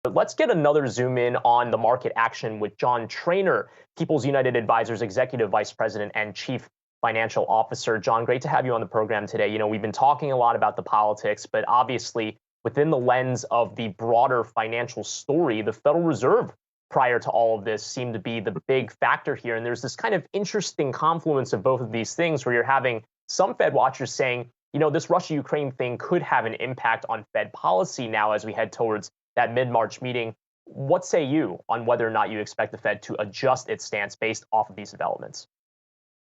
But let's get another zoom in on the market action with John Traynor, People's United Advisors Executive Vice President and Chief Financial Officer. John, great to have you on the program today. We've been talking a lot about the politics, but obviously within the lens of the broader financial story, the Federal Reserve prior to all of this seemed to be the big factor here. And there's this kind of interesting confluence of both of these things where you're having some Fed watchers saying, this Russia-Ukraine thing could have an impact on Fed policy now as we head towards that mid-March meeting. What say you on whether or not you expect the Fed to adjust its stance based off of these developments?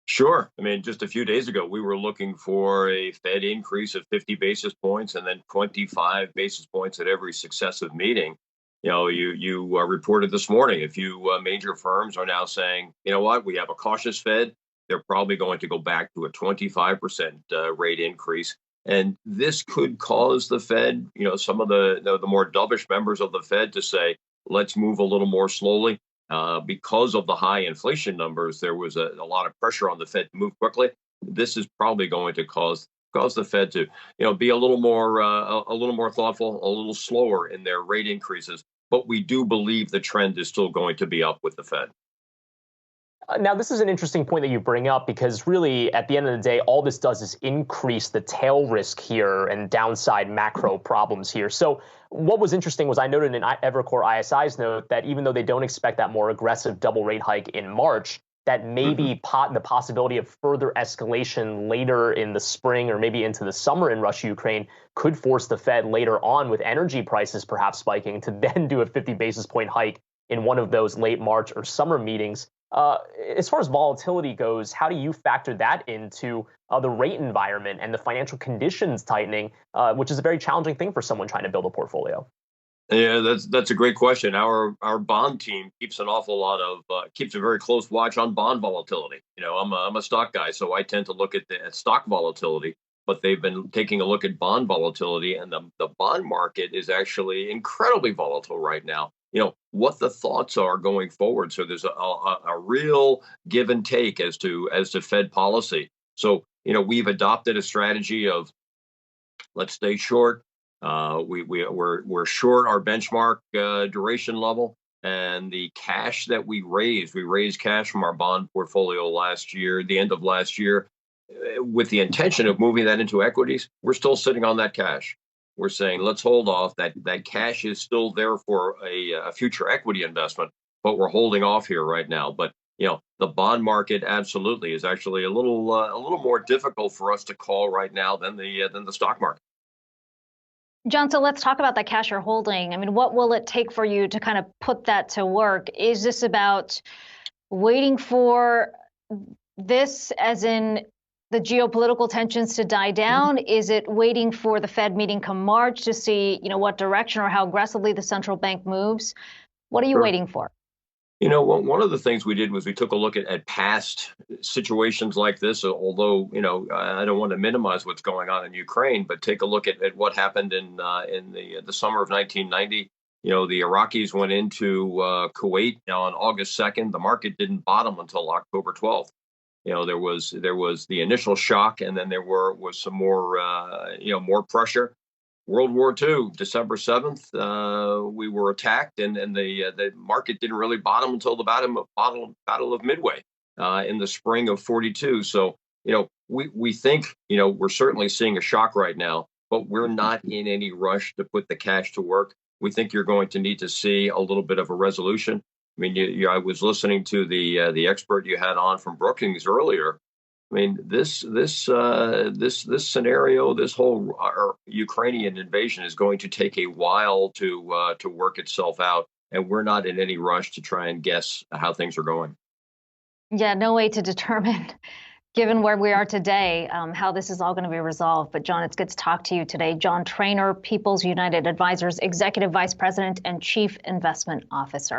Sure. I mean, just a few days ago, we were looking for a Fed increase of 50 basis points and then 25 basis points at every successive meeting. You reported this morning, a few major firms are now saying, you know what, we have a cautious Fed. They're probably going to go back to a 25% rate increase. And this could cause the Fed, some of the more dovish members of the Fed to say, let's move a little more slowly. Because of the high inflation numbers, there was a lot of pressure on the Fed to move quickly. This is probably going to cause the Fed to, be a little more thoughtful, a little slower in their rate increases. But we do believe the trend is still going to be up with the Fed. Now, this is an interesting point that you bring up because really, at the end of the day, all this does is increase the tail risk here and downside macro problems here. So what was interesting was I noted in Evercore ISI's note that even though they don't expect that more aggressive double rate hike in March, that maybe the possibility of further escalation later in the spring or maybe into the summer in Russia-Ukraine could force the Fed later on with energy prices perhaps spiking to then do a 50 basis point hike in one of those late March or summer meetings. As far as volatility goes, how do you factor that into the rate environment and the financial conditions tightening, which is a very challenging thing for someone trying to build a portfolio? Yeah, that's a great question. Our bond team keeps keeps a very close watch on bond volatility. I'm a stock guy, so I tend to look at stock volatility. But they've been taking a look at bond volatility, and the bond market is actually incredibly volatile right now. What the thoughts are going forward. So there's a real give and take as to Fed policy. So we've adopted a strategy of let's stay short. We're short our benchmark duration level, and the cash that we raised cash from our bond portfolio last year, the end of last year, with the intention of moving that into equities. We're still sitting on that cash. We're saying let's hold off. That cash is still there for a future equity investment, but we're holding off here right now. But the bond market absolutely is actually a little more difficult for us to call right now than the stock market. John, so let's talk about that cash you're holding. I mean, what will it take for you to kind of put that to work? Is this about waiting for this, as in the geopolitical tensions, to die down? Is it waiting for the Fed meeting come March to see, what direction or how aggressively the central bank moves? What are you waiting for? One of the things we did was we took a look at past situations like this, although, I don't want to minimize what's going on in Ukraine, but take a look at what happened in the summer of 1990. The Iraqis went into Kuwait on August 2nd. The market didn't bottom until October 12th. There was the initial shock, and then there was some more pressure. World War II, December 7th, we were attacked, and the market didn't really bottom until the Battle of Midway in the spring of 42. So, we think, we're certainly seeing a shock right now, but we're not in any rush to put the cash to work. We think you're going to need to see a little bit of a resolution. I mean, I was listening to the expert you had on from Brookings earlier. I mean, this scenario, this whole Ukrainian invasion is going to take a while to work itself out, and we're not in any rush to try and guess how things are going. Yeah, no way to determine, given where we are today, how this is all going to be resolved. But John, it's good to talk to you today. John Traynor, People's United Advisors Executive Vice President and Chief Investment Officer.